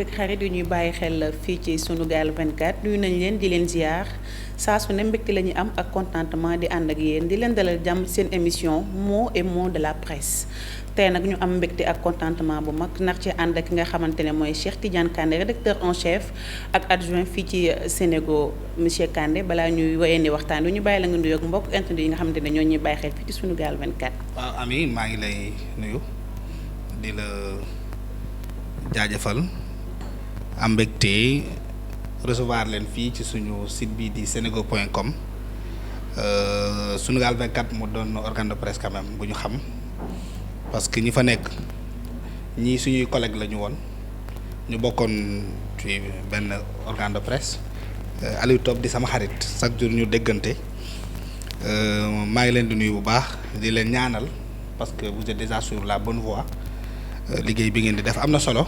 ak xarit yu ñuy bàyyi xel fii ci Sunugal 24 nuyu nañ leen di leen ziar saa su ne mbégte la ñuy am ak contentement di ànd ak yéen di leen dalal jàmm seen émission mots et mots de la presse. tey nag ñu am mbégte ak contentement bu mag ndax ci ànd ak ki nga xamante ne mooy Cheikh Tidiane Kandé rédacteur en chef ak adjoint fii ci Sénégo monsieur Kandé balaa ñuy wéyandi waxtaan wi ñu bàyyi la nga nuyoog mbokk internet yi nga xamante ne ñoo ñuy bàyyi xel fii ci Sunugal 24. waaw Ami maa ngi lay nuyu di la jaajëfal am mbégte recevoir leen fii ci suñu site bi di senego.com Sunugal 24 mu doon organe de presse quand même bu ñu xam. parce que ñi fa nekk ñii suñuy collègue la ñu woon ñu bokkoon ci benn organe de presse Aliou Top di sama xarit chaque jour ñu déggante maa ngi leen di nuyu bu baax di leen ñaanal parce que vous êtes déjà sur la bonne voie liggéey bi ngeen di def am na solo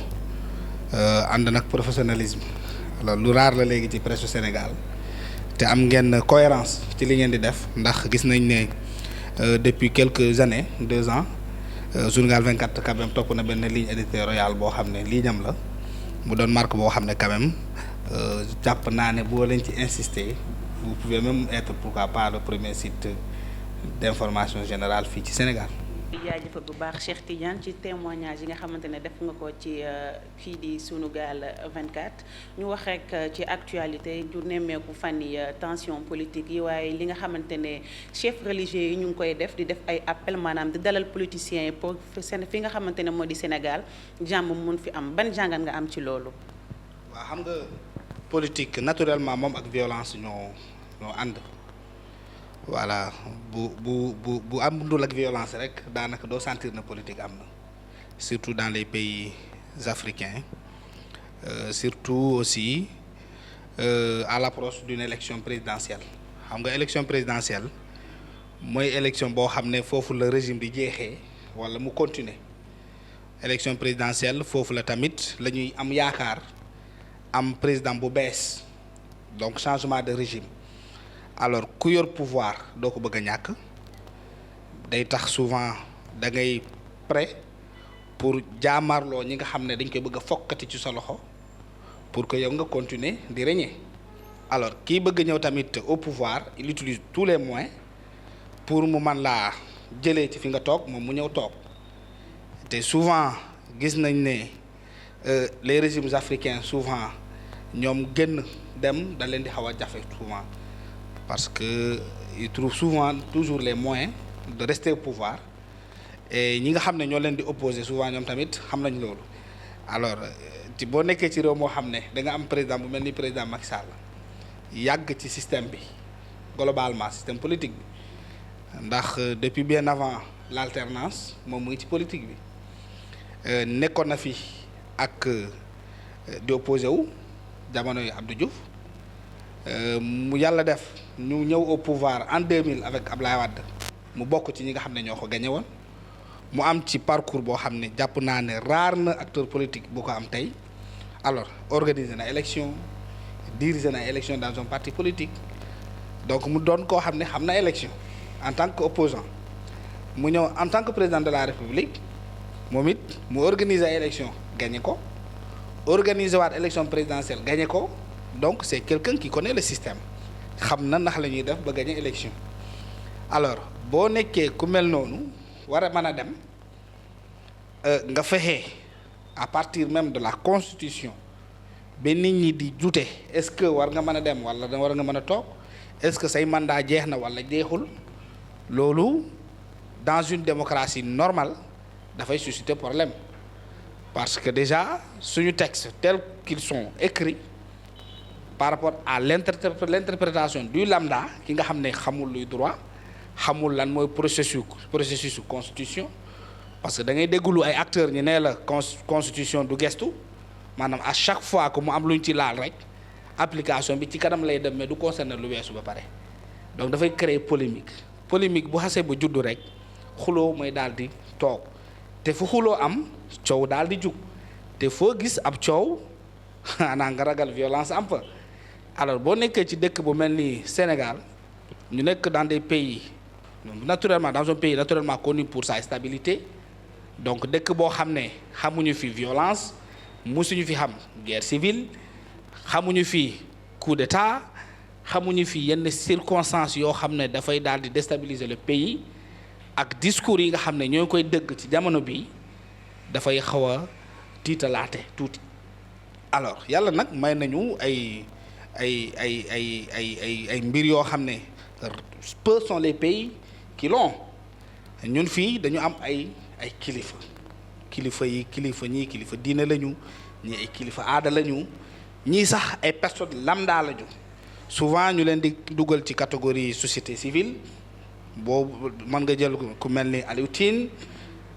ànd nag professionnalisme alors lu raar la léegi ci presse Sénégal te am ngeen cohérence ci li ngeen di def ndax gis nañ ne depuis quelques années 2 ans Sunugal 24 quand même topp na benn ligne éditoriale boo xam ne ligne am la mu doon marque boo xam ne quand même jàpp naa ne boo leen ci insister vous pouvez même être pourquoi pas le premier site d'information générale fii ci Sénégal. di jaajëfal bu baax Cheikh Tidiane ci témoignage yi nga xamante ne def nga ko ci fii di Sunugal 24 ñu wax rek ci actualité ju nemmeeku fan yi tension politique yi waaye li nga xamante ne chef religieux yi ñu ngi koy def di def ay appel maanaam di dalal politiciens yi pour fi nga xamante ne moo di Sénégal jàmm mun fi am ban jàngat nga am ci loolu. waaw xam nga politique naturellement moom ak violence ñoo ànd. voilà bu amul ak violence rek daanaka doo sentir na politique am na surtout dans les pays africains surtout aussi à l'approche d'une élection présidentielle xam nga élection présidentielle mooy élection boo xam ne foofu la régime di jeexee wala mu continuer élection présidentielle foofu la tamit la ñuy am yaakaar am président bu bees donc changement de régime. alors ku yor pouvoir doo ko bëgg a ñàkk day tax souvent da ngay prêt pour jaamarloo ñi nga xam ne dañ koy bëgg a fokkati ci sa loxo pour que yow nga continuer di régner alors kii bëgg ñëw tamit au pouvoir il utilise tous les moyens pour mu man laa jëlee ci fi nga toog moom mu ñëw toog te souvent gis nañ ne les régimes africains souvent ñoom génn dem da leen di xaw a jafe souvent. parce que ils trouvent souvent toujours les moyens de rester au pouvoir et ñi nga xam ne ñoo leen di opposer souvent ñoom tamit xam nañ loolu alors ci boo nekkee ci réew moo xam ne da nga am président bu mel ni président Macky Sall yàgg ci système bi globalement système politique bi ndax depuis bien avant l'alternance moom mu ngi ci politique bi nekkoon na fi ak di opposé wu jamono yi Abdou Diouf mu yàlla def ñu ñëw au pouvoir en 2000 avec Ablaye Wade mu bokk ci ñi nga xam ne ñoo ko gagné woon mu am ci parcours boo xam ne jàpp naa ne rare na acteur politique bu ko am tey alors organiser na élection diriger na élection dans un parti politique donc mu doon koo xam ne xam na élection en tant que opposant mu ñëw en tant que président de la République moom it mu organiser ay élection gagné ko organiser waat élection présidentielle gagné ko donc c'est quelqu'un qui connaît le système xam na ndax la ñuy def ba gagner élection alors boo nekkee ku mel noonu war a mën a dem nga fexe à partir même de la constitution ba nit ñi di jute est-ce que war nga mën a dem wala war nga mën a toog est-ce que say mandat jeex na wala jeexul loolu dans une démocratie normale dafay susciter problème parce que déjà suñu texte tel qu'ils sont écrits par rapport à l'interprétation du lambda ki nga xam ne xamul luy droit xamul lan mooy processus constitution parce que da ngay déggulu ay acteurs ñi nee la constitution du gestu maanaam à chaque fois que mu am lu ñu ci laal rek application bi ci kanam lay dem mais du concerner lu weesu ba pare donc dafay créer polémique bu xasee ba juddu rek xuloo mooy daal di toog te fu xuloo am coow daal di jug te foo gis ab coow xanaa nga ragal violence am fa alors boo nekkee ci dëkk bu mel ni Sénégal ñu nekk dans des pays naturellement dans un pays naturellement connu pour sa stabilité donc dëkk boo xam ne xamuñu fi violence musuñu fi xam guerre civile xamuñu fi coup d'état xamuñu fi yenn circonstances yoo xam ne dafay daal di déstabiliser le pays ak discours yi nga xam ne ñoo koy dëgg ci jamono bi dafay xaw a tiitalaate tuuti. alors yàlla nag may nañu ay mbir yoo xam ne peu sont les pays qui l'ont. ñun fii dañu am ay kilifa ñii kilifa diine lañu ñii ay kilifa aada lañu ñii sax ay personnes lambda lañu souvent ñu leen di dugal ci catégorie société civile boobu mën nga jël ku mel ni Aliou Tine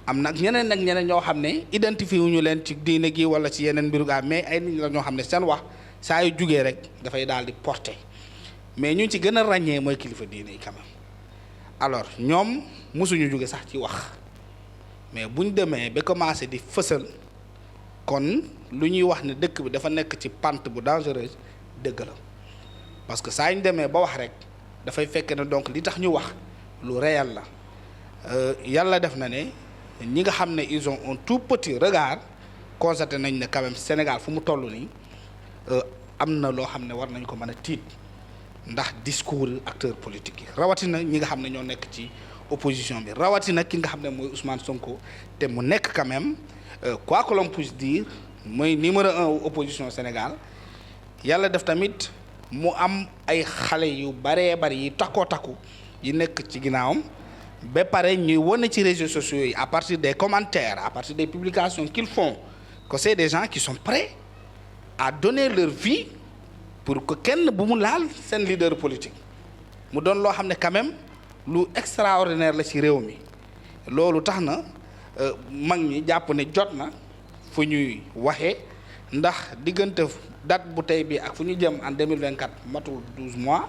am nag ñeneen ñoo xam ne identifié wuñu leen ci diine gi wala ci yeneen mbiru gaa mais ay nit la ñoo xam ne seen wax saa yu jugee rek dafay daal di porter mais ñu ci gën a ràññee mooy kilifa diine yi quand même. alors ñoom mosuñu jóge sax ci wax mais buñ demee ba commencé di fësal kon lu ñuy wax ne dëkk bi dafa nekk ci pente bu dangereuse dëgg la parce que saa ñu demee ba wax rek dafay fekk ne donc li tax ñu wax lu réel la yàlla def na ne ñi nga xam ne ils ont un tout petit regard constaté nañ ne quand même Sénégal fu mu toll nii am na loo xam ne war nañ ko mën a tiit ndax discours acteurs politiques yi rawatina ñi nga xam ne ñoo nekk ci opposition bi rawatina ki nga xam ne mooy Ousmane Sonko te mu nekk quand même quoi que l'on puisse dire mooy numéro 1 opposition Sénégal yàlla def tamit mu am ay xale yu baree bari yi takku yi nekk ci ginnaawam ba pare ñuy wane ci réseaux sociaux yi à partir des commentaires à partir des publications qu'ils font que c'est des gens qui sont prêts à donner leur vie pour que kenn bu mu laal seen leader politique mu doon loo xam ne quand même lu extraordinaire la ci réew mi loolu tax na mag ñi jàpp ne jot na fu ñuy waxee ndax diggante date bu tey bi ak fu ñu jëm en 2024 matul 12 mois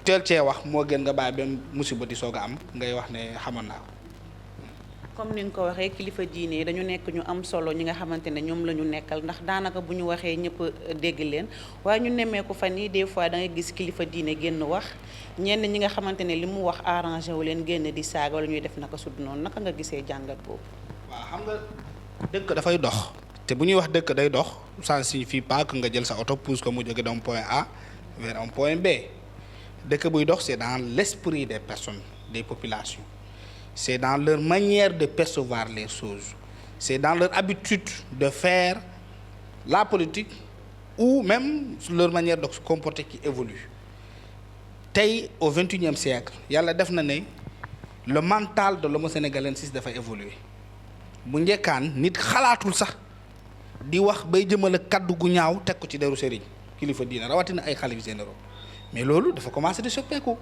teel cee wax moo gën nga bàyyi ba musiba di soog a am ngay wax ne xamoon naa ko. comme ni nga ko waxee kilifa diine dañu nekk ñu am solo ñi nga xamante ne ñoom la ñu nekkal ndax daanaka bu ñu waxee ñëpp dégg leen waaye ñu nemmeeku fan yi des fois da ngay gis kilifa diine génn wax ñenn ñi nga xamante ne li mu wax arrangé wu leen génn di saaga wala ñuy def naka sudd noonu naka nga gisee jàngat boobu. waaw xam nga dëkk dafay dox te bu ñuy wax dëkk day dox ça ne signifie pas que nga jël sa oto pousse ko mu jóge d'un point A vers un point B dëkk buy dox c'est dans l'esprit des personnes des populations. C'est dans leur manière de percevoir les choses. C'est dans leur habitude de faire la politique ou même leur manière de se comporter qui évolue. Tey au XXIe siècle yàlla def na ne le mental de l'homo sénégalensis dafa évoluer bu njëkkaan nit xalaatul sax di wax bay jëmale kaddu gu ñaaw teg ko ci deru sëriñ kilifa diina rawatina ay xalif généraux mais loolu dafa commencer de soppeeku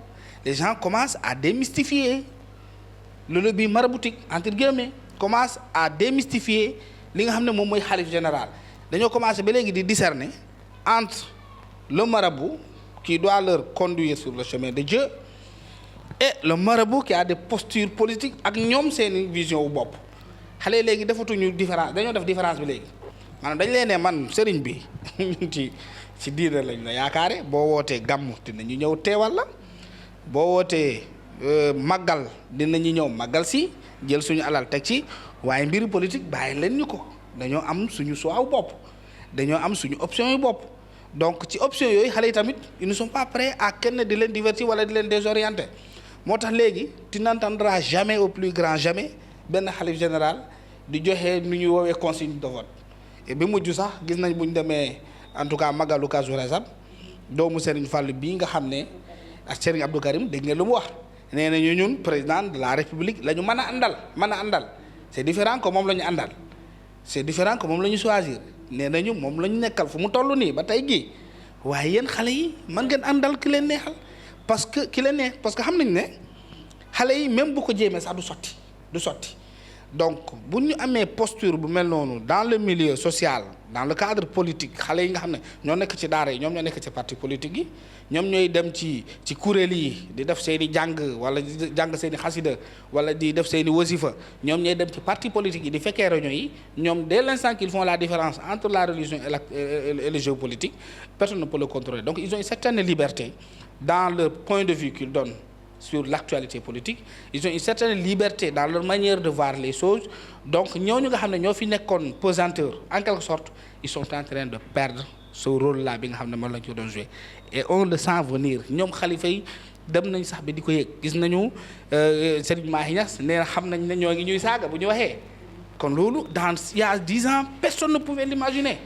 les gens commencent à démystifier. Le lobby maraboutique entre guillemets commence à démystifier li nga xam ne moom mooy xalif général dañoo commencé ba léegi di discerner entre le marabout qui doit leur conduire sur le chemin de Dieu et le marabout qui a des postures politiques ak ñoom seeni vision wu bopp xale léegi defatuñu différence dañoo def différence bi léegi maanaam dañ leen ne man sëriñ bi ñun ci diine lañ la yaakaare boo wootee gàmmu dinañu ñëw teewal la boo wootee màggal dinañu ñëw màggal si jël suñu alal teg ci waaye mbiru politique bàyyi leen ñu ko dañoo am suñu choix bopp dañoo am suñu option yu bopp donc ci option yooyu xale yi tamit ils ne sont pas prêts à kenn di leen divertir wala di leen désorienter moo tax léegi tu n'entendras jamais au plus grand jamais benn xalif général di joxe nu ñuy woowee consigne de vote et bi mujj sax gis nañ bu ñu demee en tout cas magalu Kazu Rajab doomu Serigne Fall bii nga xam ne ak Serigne Abdou Karim dégg nga lu mu wax. nee nañu ñun président de la république la ñu mën a àndal c'est différent que moom la ñu àndal c'est différent que moom la ñu choisir nee nañu moom la ñu nekkal fu mu toll nii ba tey gii waaye yéen xale yi mën ngeen àndal ki leen neexal parce que parce que xam nañu ne xale yi même bu ko jéemee sax du sotti donc bu ñu amee posture bu mel noonu dans le milieu social dans le cadre politique xale yi nga xam ne ñoo nekk ci daara yi ñoom ñoo nekk ci parti politique yi ñoom ñooy dem ci kuréel yi di def seen i jàng wala di jàng seen i xasida wala di def seen i wasifa ñoom ñooy dem ci parti politique yi di fekkee réunion yi ñoom dès l'instant qu'ils font la différence entre la religion et le jeu politique personne ne peut le contrôler donc ils ont une certaine liberté dans le point de vue qu'ils donnent sur l'actualité politique ils ont une certaine liberté dans leur manière de voir les choses donc ñooñu nga xam ne ñoo fi nekkoon pesanteur en quelque sorte ils sont en train de perdre ce rôle là bi nga xam ne moom la ñu ko doon jouer et on le sent venir ñoom xalifa yi dem nañ sax bi di ko yëg gis nañu Serigne Mahi Niass nee na xam nañ ne ñoo ngi ñuy saaga bu ñu waxee kon loolu dans il y a 10 ans personne ne pouvait l'imaginer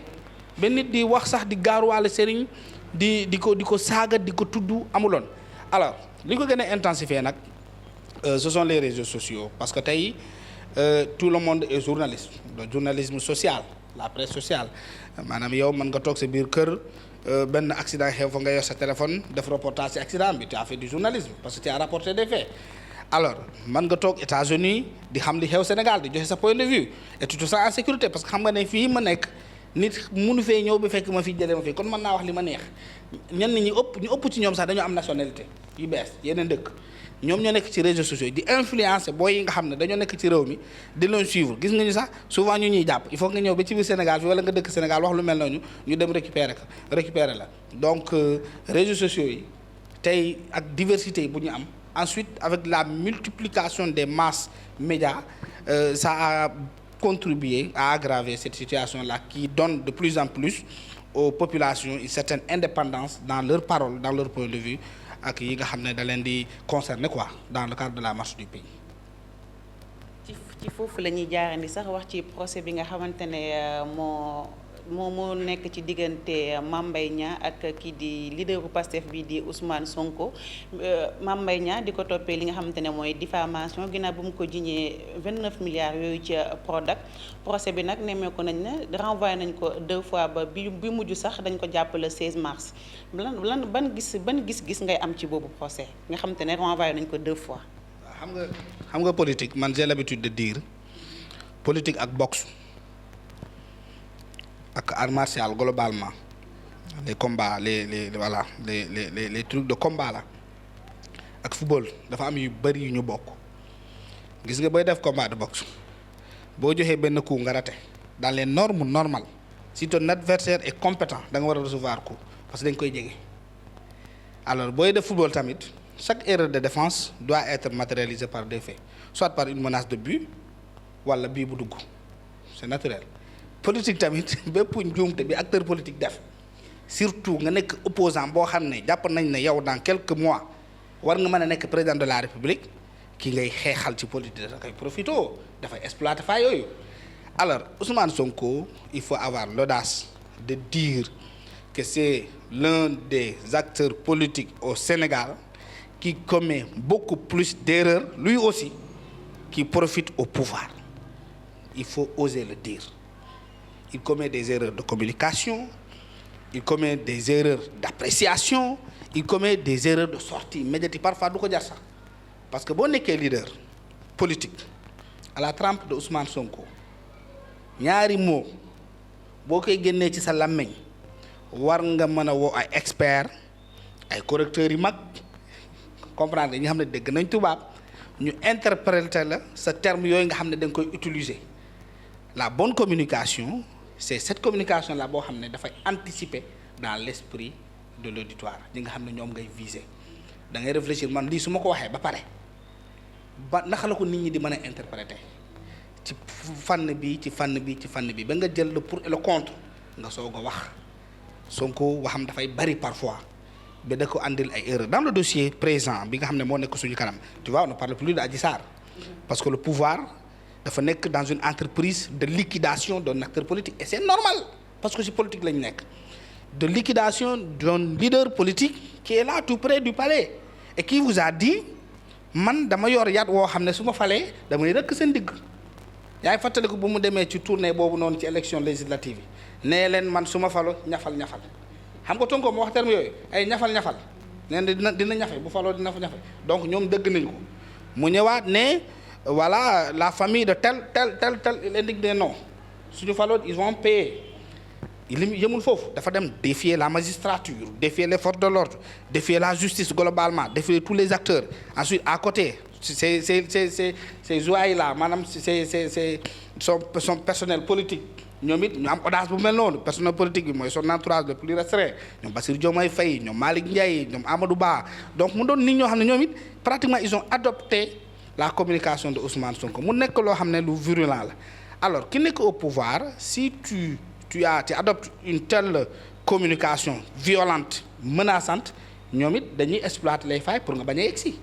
benn nit di wax sax di gaaruwaale Serigne di ko saaga di ko tudd amuloon alors li ko gën a intensifier nag ce sont les réseaux sociaux parce que tey tout le monde est journaliste le journalisme social la presse sociale maanaam yow mën nga toog sa biir kër benn accident xew fa nga yor sa téléphone def reportage ci accident bi tu as fait du journalisme parce que tu as rapporté des faits alors mën nga toog États-Unis di xam li xew Sénégal di joxe sa point de vue et tu te sens en sécurité parce que xam nga ne fii ma nekk nit mënu fee ñëw bi fekk ma fi jëlee ma fii kon mën naa wax li ma neex ñenn ñi ñu ëpp ci ñoom sax dañoo am nationalité yu bees yeneen dëkk ñoom ñoo nekk ci réseaux sociaux yi di influencer booy yi nga xam ne dañoo nekk ci réew mi di leen suivre gis nga ñu sax souvent ñu ñuy jàpp il faut nga ñëw ba ci biir Sénégal fi wala nga dëkk Sénégal wax lu mel noonu ñu dem récupérer la donc réseaux sociaux yi tey ak diversité yi bu ñu am ensuite avec la multiplication des masses médias ça a contribué à aggraver cette situation-là qui donne de plus en plus aux populations une certaine indépendance dans leurs paroles dans leur point de vue ak yi nga xam ne da leen di concerner quoi dans le cadre de la marche du pays. ci foofu la ñuy jaarandi sax wax ci procès bi nga xamante ne moo nekk ci diggante Mame Mbaye Niang ak kii di leaderu Pastef bi di Ousmane Sonko Mame Mbaye Niang di ko toppee li nga xamante ne mooy diffamation ginnaaw bu mu ko jiñee 29 milliards yooyu ca Prodac procès bi nag nemmeeku nañ ne renvoyé nañ ko 2 fois ba bi mujj sax dañ ko jàpp le 16 mars ban gis-gis ngay am ci boobu procès nga xamante ne renvoyé nañ ko 2 fois. xam nga politique man j'ai l'habitude de dire politique ak boxe ak art martial globalement les combats les trucs de combat là ak football dafa am yu bari yu ñu bokk gis nga booy def combat de boxe boo joxee benn coup nga raté dans les normes normales si ton adversaire est compétent da nga war a recevoir coup parce que dañ koy jege alors booy def football tamit chaque erreur de défense doit être matérialisée par des faits soit par une menace de but wala bii bu dugg c'est naturel politique tamit bépp njuumte bi acteur politique def surtout nga nekk opposant boo xam ne jàpp nañ ne yow dans quelques mois war nga mën a nekk président de la république ki ngay xeexal ci politique da koy profité dafay exploiter fa yooyu alors Ousmane Sonko il faut avoir l'audace de dire que c'est l'un des acteurs politiques au Sénégal qui commet beaucoup plus d'erreurs lui aussi qui profite au pouvoir il faut oser le dire. Il commet des erreurs de communication, il commet des erreurs d'appréciation, il commet des erreurs de sortie médiatique parfois du ko jar sax parce que boo nekkee leader politique à la trempe de Ousmane Sonko ñaari mots boo koy génnee ci sa làmmiñ war nga mën a woo ay experts ay correcteurs yu mag comprendre nga ñi xam ne dégg nañ tubaab ñu interpréter la sa terme yooyu nga xam ne da nga koy utiliser la bonne communication. C'est cette communication là boo xam ne dafay anticiper dans l'esprit de l'auditoire ñi nga xam ne ñoom ngay viser da ngay réfléchir man lii su ma ko waxee ba pare ba naka la ko nit ñi di mën a interpréter ci fànn bi ba nga jël le pour et le contre nga soog a wax Sonko waxam dafay bari parfois ba da ko andil ay erreurs dans le dossier présent bi nga xam ne moo nekk suñu kanam tu vois on ne parle plus de Adji Sarr parce que le pouvoir dafa nekk dans une entreprise de liquidation d'un acteur politique et c'est normal parce que ci politique lañu nekk de liquidation d'un leader politique qui est là tout près du palais et qui vous a dit man dama yor yat woo xam ne su ma falee damay rëkk seen digg yaa ngi fàttaliku bu mu demee ci tournée boobu noonu ci élection législative yi nee leen man su ma falo ñafal xam nga Sonko moo wax terme yooyu ay ñafal nee na dina ñafe bu faloo dina fa ñafe donc ñoom dëgg nañu ko mu ñëwaat ne voilà la famille de tel il indique des noms suñu faloo ils vont payer yëmul foofu dafa dem défier la magistrature défier les forces de l'ordre défier la justice globalement défier tous les acteurs ensuite à côté ces joies là maanaam c'est son personnel politique ñoom it ñu am audace bu mel noonu personnel politique bi mooy son entourage le plus restreint ñoom Bassirou Diomaye Faye ñoom Malick Ndiaye ñoom Amadou Ba donc mu doon nit ñoo xam ne ñoom it pratiquement ils ont adopté la communication de Ousmane Sonko mu nekk loo xam ne lu virulent la alors ki nekk au pouvoir si tu adoptes une telle communication violente menaçante ñoom it dañuy exploiter les failles pour nga bañ a yegsi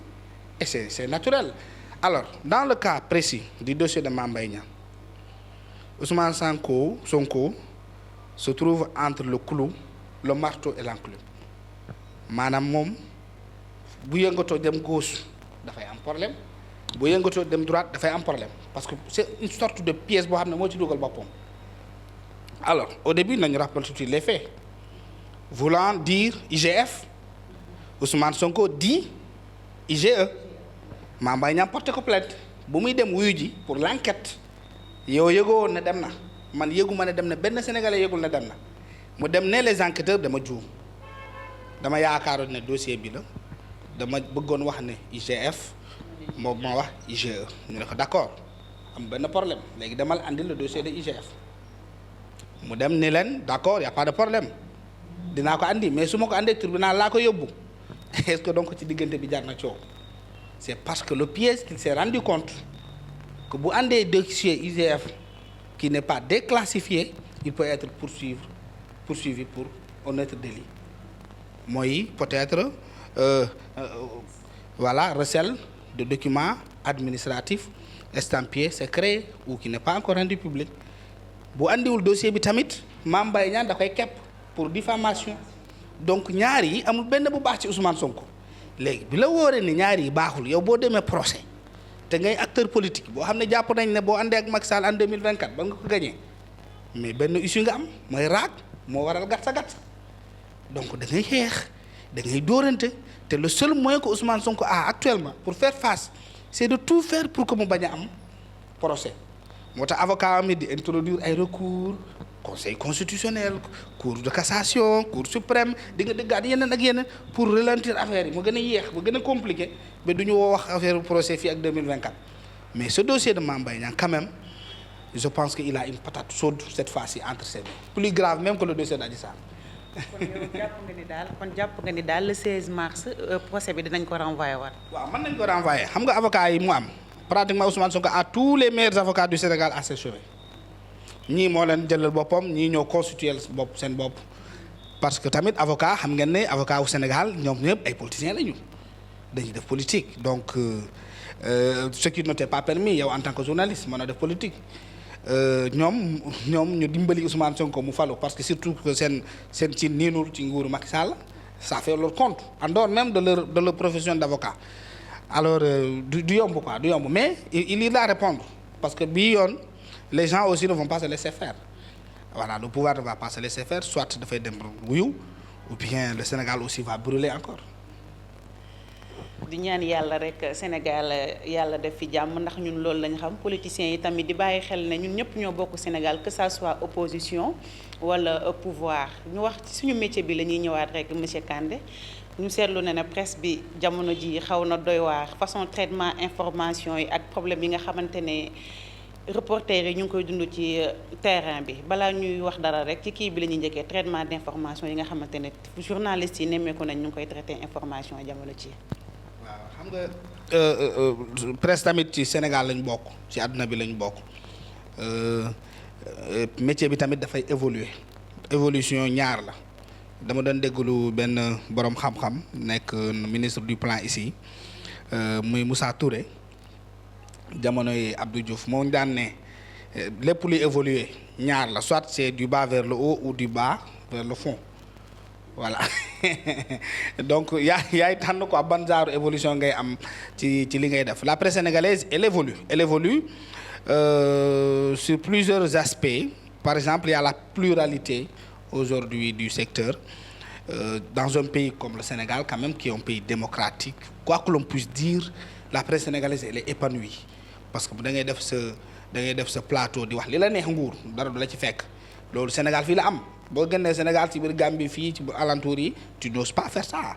et c'est naturel alors dans le cas précis du dossier de Mame Mbaye Niang Ousmane Sonko se trouve entre le clou le marteau et l'enclume maanaam moom bu yëngatoo dem gauche dafay am problème bu yëngatoo dem droite dafay am problème parce que c'est une sorte de pièce boo xam ne moo ci dugal boppam alors au début nañu rappel tout de suite les faits voulant dire IGF Ousmane Sonko dit IGE Mame Mbaye Niang porté ko plainte bu muy dem wuyu ji pour l'enquête yow yëgoo woon ne dem na man yëgu ma ne dem na benn sénégalais yëgul ne dem na mu dem ne les enquêteurs dama juum dama yaakaaroon ne dossier bi la dama bëggoon wax ne IGF moom moo wax IGE ñu ne ko d'accord am benn problème léegi demal andi le dossier de IGF mu dem ni leen d'accord y a pas de problème dinaa ko andi mais su ma ko andee tribunal laa ko yóbbu est-ce que donc ci diggante bi jar na coow c'est parce que le piège qu'il s'est rendu compte que bu andee dossier IGF qui n'est pas déclassifié il peut être poursuivi pour un autre délit mooy peut-être voilà recel de documents administratifs estampillés secrets ou qui n'est pas encore rendu public bu andiwul dossier bi tamit Mame Mbaye Niang da koy kepp pour diffamation donc ñaar yi amul benn bu baax ci Ousmane Sonko léegi bi la wóoree ni ñaar yi baaxul yow boo demee procès te ngay acteur politique boo xam ne jàpp nañ ne boo àndee ak Macky Sall en 2024 ba nga ko gagné mais benn issue nga am mooy raag moo waral gàtt sa gàtt donc da ngay xeex da ngay dóorante te le seul moyen que Ousmane Sonko a actuellement pour faire face c'est de tout faire pour que mu bañ a am procès moo tax avocat am di introduire ay recours conseil constitutionnel cour de cassation cour suprême di nga dëggaat yeneen ak yeneen pour ralentir affaire yi mu gën a yéex mu gën a compliqué ba du ñu woo wax affaire procès fii ak 2024 mais ce dossier de Mame Mbaye Niang quand même je pense que il a une patate chaude cette fois-ci entre ses mains plus grave même que le dossier d'Adji Sarr. kon jàpp nga ni daal le 16 mars procès bi dinañ ko renvoyer waat. waaw mën nañ ko renvoyer xam nga avocat yi mu am pratiquement Ousmane Sonko a tous les meilleurs avocats du Sénégal à ses cheveux ñii moo leen jëlal boppam ñii ñoo constituer seen bopp parce que tamit avocat xam ngeen ne avocat wu Sénégal ñoom ñëpp ay politiciens lañu dañuy def politique donc ce qui ne t'est pas permis yow en tant que journaliste mën a def politique ñoom ñu dimbali Ousmane Sonko mu falu parce que surtout que seen ci niinul ci nguuru Macky Sall ça fait leur compte en dehors même de leur profession d'avocat alors du yomb quoi du yomb mais il y va répondre parce que bii yoon les gens aussi ne vont pas se laisser faire voilà le pouvoir ne va pas se laisser faire soit dafay dem wuyu ou bien le Sénégal aussi va brûler encore. di ñaan yàlla rek Sénégal yàlla def fi jàmm ndax ñun loolu lañ xam politiciens yi tamit di bàyyi xel ne ñun ñëpp ñoo bokk Sénégal que ça soit opposition wala pouvoir ñu wax ci suñu métier bi la ñuy ñëwaat rek monsieur Kandé ñu seetlu ne presse bi jamono ji xaw na doy waar façon traitement information yi ak problème yi nga xamante ne reporters yi ñu ngi koy dund ci terrain bi balaa ñuy wax dara rek ci kii bi la ñuy njëkkee traitement d'information yi nga xamante ne journalistes yi nemmeeku nañ ñu ngi koy traité information jamono ci waaw xam nga presse tamit ci Sénégal lañ bokk ci àdduna bi lañ bokk métier bi tamit dafay évoluer évolution ñaar la dama doon déglu benn boroom xam-xam nekk ministre du plan ici muy Moussa Touré jamonoy Abdou Diouf moo daan ne lépp luy évoluer ñaar la soit c'est du bas vers le haut ou du bas vers le fond voilà donc yaay tànn quoi ban genre évolution ngay am ci li ngay def la presse sénégalaise elle évolue sur plusieurs aspects par exemple il y a la pluralité aujourd'hui du secteur dans un pays comme le Sénégal quand même qui est un pays démocratique quoi que l'on puisse dire la presse sénégalaise elle est épanouie parce que da ngay def sa plateau di wax li la neex nguur dara du la ci fekk loolu Sénégal fii la am boo génnee Sénégal ci biir Gambie fii ci alentour yi tu n'oses pas faire ça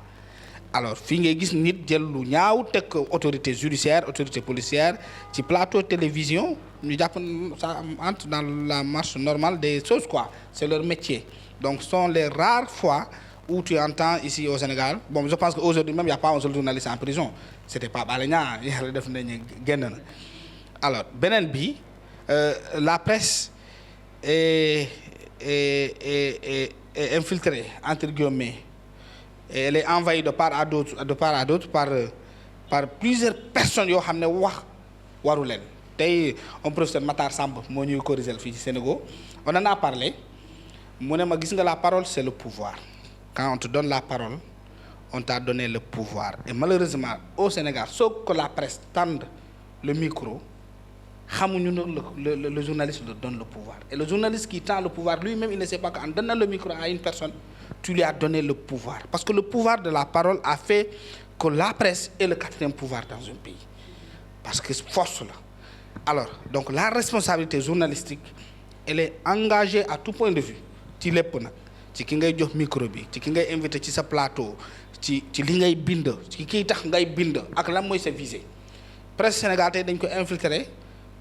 alors fii ngay gis nit jël lu ñaaw teg autorité judiciaire autorité policière ci plateau télévision ñu jàpp ça entre dans la marche normale des choses quoi, c'est leur métier. Donc ce sont les rares fois où tu entends ici au Sénégal, bon je pense qu'aujourd'hui même il n'y a pas un seul journaliste en prison, c'était pas Alé Niang yàlla def nañu génn na. Alors beneen bi la presse est infiltrée entre guillemets et elle est envahie de part à d'autre par plusieurs personnes yoo xam ne wax waru leen. Tey un professeur Matar Samb moo ñuy corriger fii ci Sénégal on en a parlé mu ne ma gis nga la parole c'est le pouvoir. Quand on te donne la parole on t'a donné le pouvoir et malheureusement au Sénégal sauf que la presse tende le micro xamuñu ne le journaliste leur donne le pouvoir et le journaliste qui tend le pouvoir lui-même il ne sait pas qu'en donnant le micro à une personne tu lui as donné le pouvoir parce que le pouvoir de la parole a fait que la presse est le quatrième pouvoir dans un pays parce que force la. Alors donc la responsabilité journalistique elle est engagée à tout point de vue ci lépp nag ci ki ngay jox micro bi ci ki ngay invité ci sa plateau ci li ngay bind ci kiy tax ngay bind ak lan mooy sa visée. Presse Sénégal tey dañ ko infiltré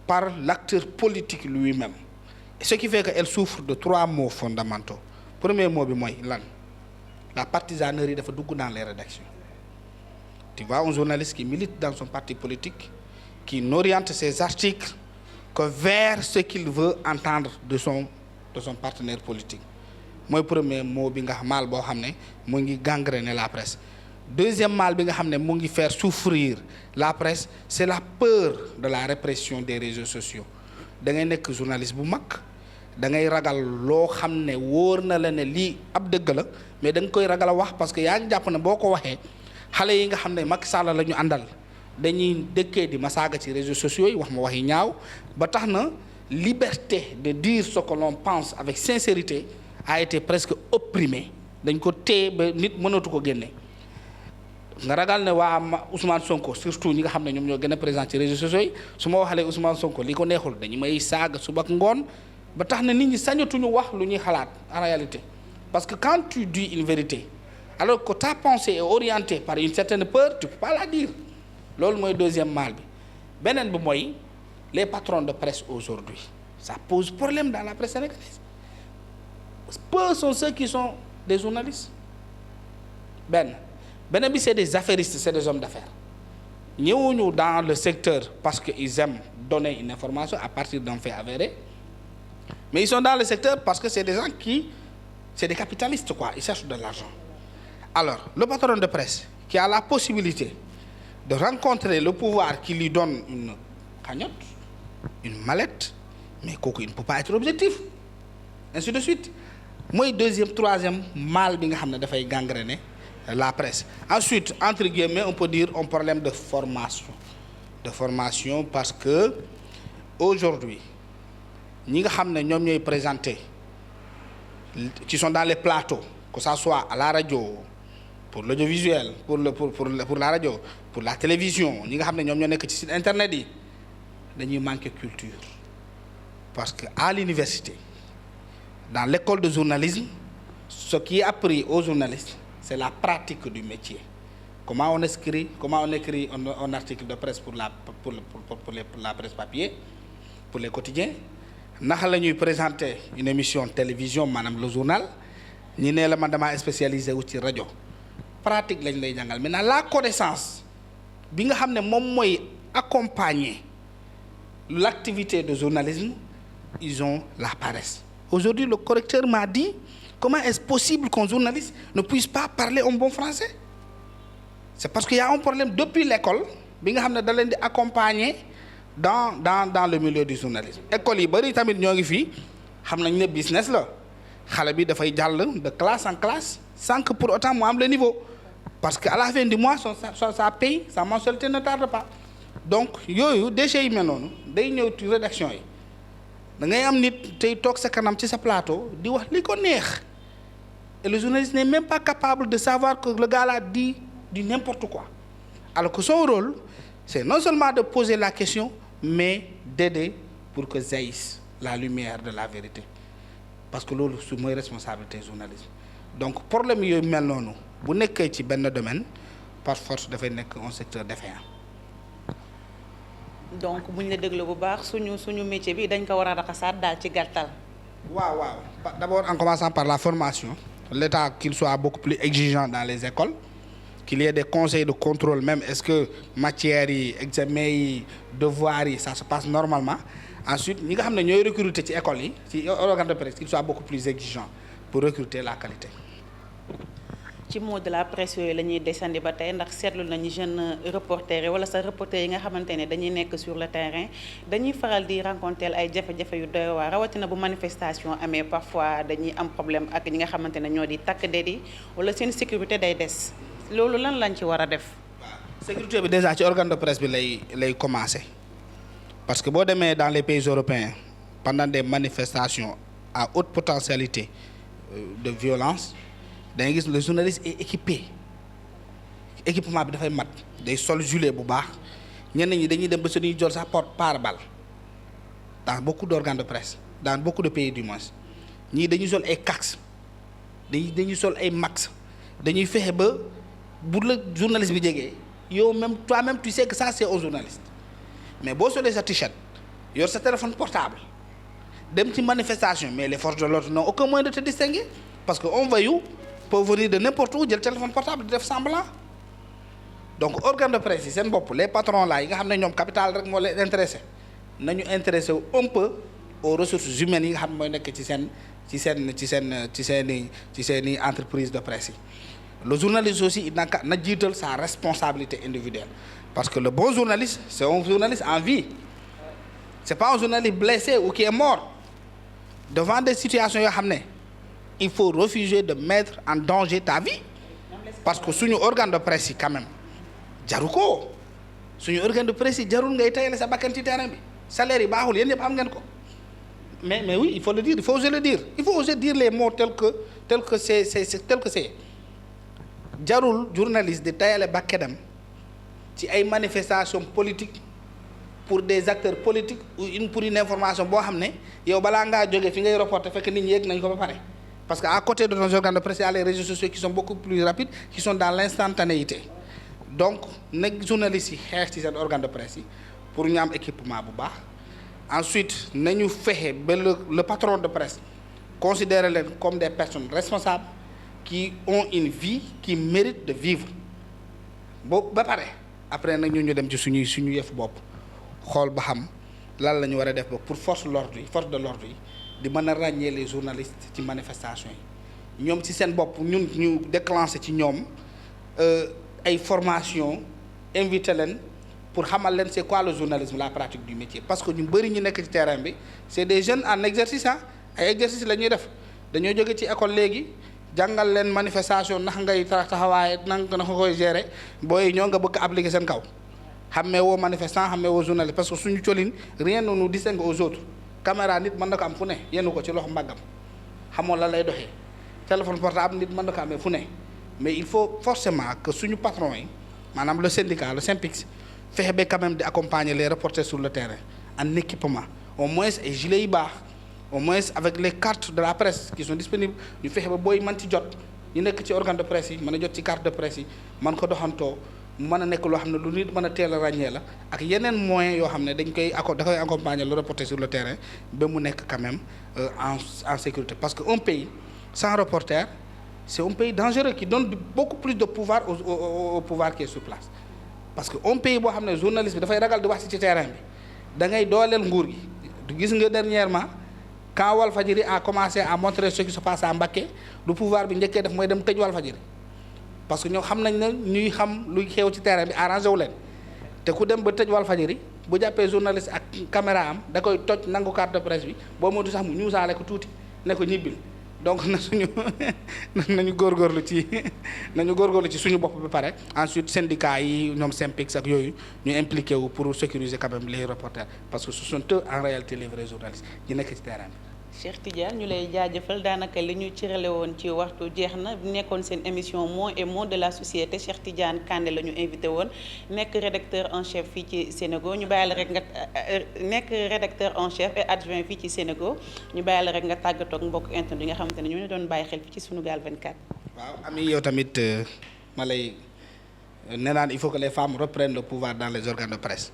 par l'acteur politique lui-même et ce qui fait que elle souffre de 3 maux fondamentaux. Premier mot bi mooy lan la partisanerie dafa dugg dans les rédactions. Tu vois un journaliste qui milite dans son parti politique qui n'oriente ses articles que vers ce qu'il veut entendre de son partenaire politique. Mooy premier mot bi nga xam mal boo xam ne mu ngi gangréner la presse. Deuxième mal bi nga xam ne mu ngi faire souffrir la presse c'est la peur de la répression des réseaux sociaux. Da ngay nekk journaliste bu mag da ngay ragal loo xam ne wóor na la ne lii ab dëgg la mais da nga koy ragal a wax parce que yaa ngi jàpp ne boo ko waxee xale yi nga xam ne Macky Sall la ñu àndal dañuy dëkkee di ma saaga ci réseaux sociaux yi wax ma wax yi ñaaw ba tax na liberté de dire ce que l'on pense avec sincérité a été presque opprimée dañ ko téye ba nit mënatu ko génne. nga ragal ne waa Ousmane Sonko surtout ñi nga xam ne ñoom ñoo gën a présent ci réseaux sociaux yi su ma waxalee Ousmane Sonko li ko neexul dañu may saaga suba ak ngoon ba tax na nit ñi sañatuñu wax lu ñuy xalaat en réalité parce que quand tu dis une vérité alors que ta pensée est orientée par une certaine peur tu peux pas la dire loolu mooy deuxième mal bi. Beneen bi mooy les patrons de presse aujourd'hui ça pose problème dans la presse sénégalaise. Peu sont ceux qui sont des journalistes. Beneen bi c'est des affairistes, c'est des hommes d'affaires. Ñëwuñu dans le secteur parce qu'ils aiment donner une information à partir d'un fait avéré, mais ils sont dans le secteur parce que c'est des gens c'est des capitalistes quoi, ils cherchent de l'argent. Alors, le patron de presse qui a la possibilité de rencontrer le pouvoir qui lui donne une cagnotte, une mallette, mais kooku il ne peut pas être objectif. Ainsi de suite. Mooy deuxième, troisième mal bi nga xam ne dafay gangréner la presse. Ensuite, entre guillemets, on peut dire un problème de formation. De formation parce que aujourd'hui, ñi nga xam ne ñoom ñooy présenter qui sont dans les plateaux, que ça soit à la radio, pour l'audiovisuel, pour la radio, pour la télévision, ñi nga xam ne ñoom ñoo nekk ci site internet yi dañuy manquer culture. Parce que à l'université, dans l'école de journalisme, ce qui est appris aux journalistes, c'est la pratique du métier. Comment on écrit un article de presse pour la presse papier, pour les quotidiens. Naka la ñuy présenter une émission télévision maanaam le journal ñi ne la man damaa spécialisé wu ci rajo pratique lañ lay jàngal maintenant la connaissance bi nga xam ne moom mooy accompagner l'activité de journalisme ils ont la paresse. Aujourd'hui le correcteur m'a dit comment est-ce possible qu'un journaliste ne puisse pas parler un bon français? C'est parce qu'il y a un problème depuis l'école bi nga xam ne da leen di accompagner dans le milieu du journalisme. École yi bari tamit ñoo ngi fii xam nañ ne business la xale bi dafay jàll de classe en classe sans que pour autant mu am le niveau parce que à la fin du mois ça paye sa mensualité ne tarde pas. Donc yooyu déchets yi mel noonu day ñëw ci rédaction yi da ngay am nit tey toog sa kanam ci sa plateau di wax li ko neex et le journaliste n'est même pas capable de savoir que le gars là dit n'importe quoi alors que son rôle c'est non seulement de poser la question mais d'aider pour que jaillisse la lumière de la vérité parce que loolu su mooy responsabilité journalisme. Donc problème yooyu mel noonu bu nekkee ci benn domaine par force dafay nekk un secteur défaillant. donc bu ñu la déglu bu baax suñu métier bi dañ ko war a raxasaat daal ci gàttal. waaw d'abord en commençant par la formation l'État qu'il soit beaucoup plus exigeant dans les écoles qu'il y ait des conseils de contrôle même est-ce que matières yi examen yi devoirs yi ça se passe normalement. Ensuite ñi nga xam ne ñooy recruter ci école yi ci organe de presse qu'il soit beaucoup plus exigeant pour recruter la qualité. ci mot de la presse yooyu la ñuy desandi ba tey ndax seetlu nañu jeunes reporters yi wala sa reporters yi nga xamante ne dañuy nekk sur le terrain dañuy faral di rencontrer ay jafe-jafe yu doy waar rawatina bu manifestation amee parfois dañuy am problème ak ñi nga xamante ne ñoo di takk der yi wala seen sécurité day des loolu lan lañ ci war a def. waaw sécurité bi déjà ci organe de presse bi lay commencer parce que boo demee dans les pays européens pendant des manifestations à haute potentialité de violence. dangay gis le journaliste est équipé équipement bi dafay mat day sol gilet bu baax ñenn ñi dañuy dem ba suñuy jot sax pare-balles dans beaucoup d'organes de presse dans beaucoup de pays du monde ñii dañuy sol ay casques dañuy sol ay masques dañuy fexe ba bu la journaliste bi jegee yow même toi-même tu sais que ça c'est un journaliste mais boo solee sa t-shirt yor sa téléphone portable dem ci manifestation mais les forces de l'ordre n'ont aucun moyen de te distinguer parce que on voyou peut venir de n'importe où jël téléphone portable di def semblant donc organe de presse yi seen bopp les patrons là yi nga xam ne ñoom capital rek moo leen intéressé nañu intéressé wu un peu aux ressources humaines yi nga xam ne mooy nekk ci seen entreprise de presse yi le journaliste aussi na jiital sa responsabilité individuelle parce que le bon journaliste c'est un journaliste en vie c'est pas un journaliste blessé ou qui est mort devant des situations yoo xam ne il faut refuser de mettre en danger ta vie parce que suñu organe de presse yi quand même jaru ko suñu organe de presse yi jarul ngay tayale sa bakkan ci terrain bi salaire yi baaxul yéen ñëpp xam ngeen ko mais oui il faut le dire il faut oser le dire il faut oser dire les mots tel que c'est jarul journaliste di tayale bakkanam ci ay manifestations politiques pour des acteurs politiques ou pour une information boo xam ne yow balaa ngaa jógee fi ngay reporter fekk nit ñi yëg nañ ko ba pare. Parce qu'à côté de nos organes de presse, il y a les réseaux sociaux qui sont beaucoup plus rapides, qui sont dans l'instantanéité. Donc, les journalistes qui sont dans les organes de presse pour nous avoir un équipement. Ensuite, nous faisons le patron de presse considérer comme des personnes responsables qui ont une vie qui mérite de vivre. Après, nous allons dem ci suñu yef bop xol ba xam lan lañu wara def pour force de l'ordre yi di mën a ràññee les journalistes ci manifestation yi ñoom ci seen bopp ñun ñu déclenché ci ñoom ay formation invité leen pour xamal leen c'est quoi le journalisme la pratique du métier parce que ñu bëri ñu nekk ci terrain bi c'est des jeunes en exercice ay exercice la ñuy def dañoo jóge ci école léegi jàngal leen manifestation nax ngay taxawaaye nanga na koy gérer booy ñoo nga bëgg appliquer seen kaw xammee woo manifestant xammee woo journaliste parce que suñu colin rien ne nous distingue aux autres caméra nit mën na ko am fu ne yenn ko ci loxo mbaggam xamoo la lay doxee téléphone portable nit mën na ko amee fu ne mais il faut forcément que suñu patron yi maanaam le syndicat le SYNPICS fexe ba quand même di accompagner les reporters sur le terrain en équipement au moins ay gilets yi baax au moins avec les cartes de la presse qui sont disponibles ñu fexe ba booy mën ci jot ñu nekk ci organe de presse yi mën a jot ci carte de presse yi mën ko doxantoo mën a nekk loo xam ne lu nit mën a teel a ràññee la ak yeneen moyens yoo xam ne da koy accompagner le reporter sur le terrain ba mu nekk quand même en sécurité parce que un pays sans reporter c'est un pays dangereux qui donne beaucoup plus de pouvoir au pouvoir qui est sur place parce que un pays boo xam ne journaliste bi dafay ragal di wax ci terrain bi da ngay dooleel nguur gi gis nga dernièrement quand Walfadjri a commencé à montrer ce qui se passe à Mbacké lu pouvoir bi njëkkee def mooy dem tëj Walfadjri parce que ñoo xam nañ ne ñuy xam luy xew ci terrain bi arrangé wu leen te ku dem ba tëj Walfadjri bu jàppee journaliste ak caméra am da koy toj nangu carte de presse bi boo moytu sax mu ñuusaale ko tuuti ne ko ñibbil donc nañu góorgóorlu ci suñu bopp ba pare ensuite syndicats yi ñoom SYNPICS ak yooyu ñu impliqué wu pour sécuriser quand même les reporters parce que ce sont eux en réalité les vrais journalistes ñi nekk ci terrain bi. Cheikh Tidiane ñu lay jaajëfal daanaka li ñu cirale woon ci waxtu jeex na nekkoon seen émission mots et mots de la société Cheikh Tidiane Kandé la ñu invité woon nekk rédacteur en chef fii ci Sénégo ñu bàyyi la rek nga nekk rédacteur en chef et adjoint fii ci Sénégo ñu bàyyi la rek nga tàggatoo ak mbokk internet yi nga xamante ne ñoo ñu doon bàyyi xel fii ci Sunugal 24. waaw Ami yow tamit ma lay nee naan il faut que les femmes reprennent le pouvoir dans les organes de presse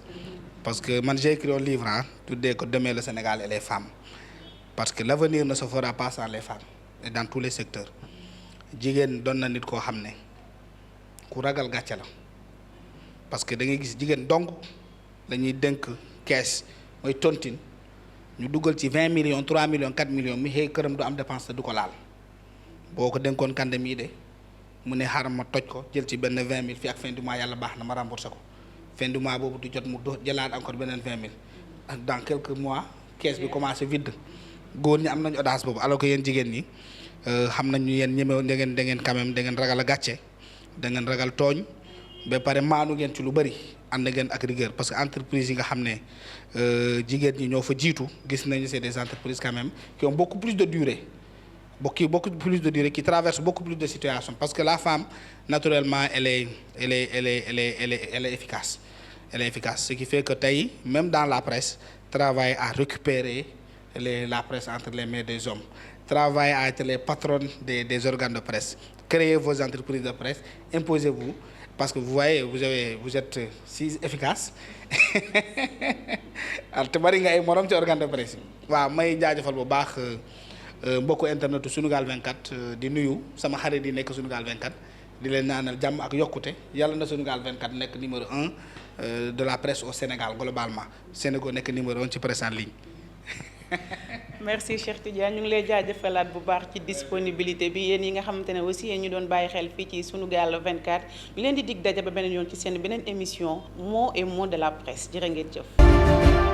parce que man j'ai écrit un livre tuddee ko Demain le Sénégal et les femmes parce que l'avenir ne se fera pas sans les femmes et dans tous les secteurs jigéen doon na nit koo xam ne ku ragal gàcce la parce que da ngay gis jigéen dong lañuy dénk kees mooy tontine ñu dugal ci 20 millions 3 millions 4 millions mi xëy këram du am dépense te du ko laal boo ko dénkoon kande mii de mu ne xaaral ma toj ko jël ci benn 20 000 fii ak fin du mois yàlla baax na ma remboursé ko fin du mois boobu du jot mu jëlaat encore beneen 20 000 dans quelques mois kees bi commencé vide góor ñi am nañu audace boobu alors que yéen jigéen ñi xam nañu yéen ñemew da ngeen quand même da ngeen ragal a gàcce da ngeen ragal tooñ ba pare maanu ngeen ci lu bëri ànd ngeen ak rigueur parce que entreprise yi nga xam ne jigéen ñi ñoo fa jiitu gis nañu c'est des entreprises quand même qui ont beaucoup plus de durée qui traversent beaucoup plus de situations parce que la femme naturellement elle est efficace. Elle est efficace, ce qui fait que tey même dans la presse travaille à récupérer la presse entre les mains des hommes, travaille à être les patronnes des organes de presse, créez vos entreprises de presse, imposez-vous parce que vous voyez vous êtes si efficace te bari nga ay morom ci organe de presse yi. waaw may jaajëfal bu baax mbokku internetu Sunugal 24 di nuyu sama xarit yi nekk Sunugal 24 di leen ñaanal jàmm ak yokkute yàlla na Sunugal 24 nekk numéro 1 de la presse au Sénégal globalement Sénégal nekk numéro 1 ci presse en ligne. merci Cheikh Tidiane ñu ngi lay jaajëfalaat bu baax ci disponibilité bi yéen yi nga xamante ne aussi yéen ñu doon bàyyi xel fii ci Sunugal 24 ñu leen di dig daje ba beneen yoon ci seen beneen émission mots et mots de la presse jërë ngeen jëf.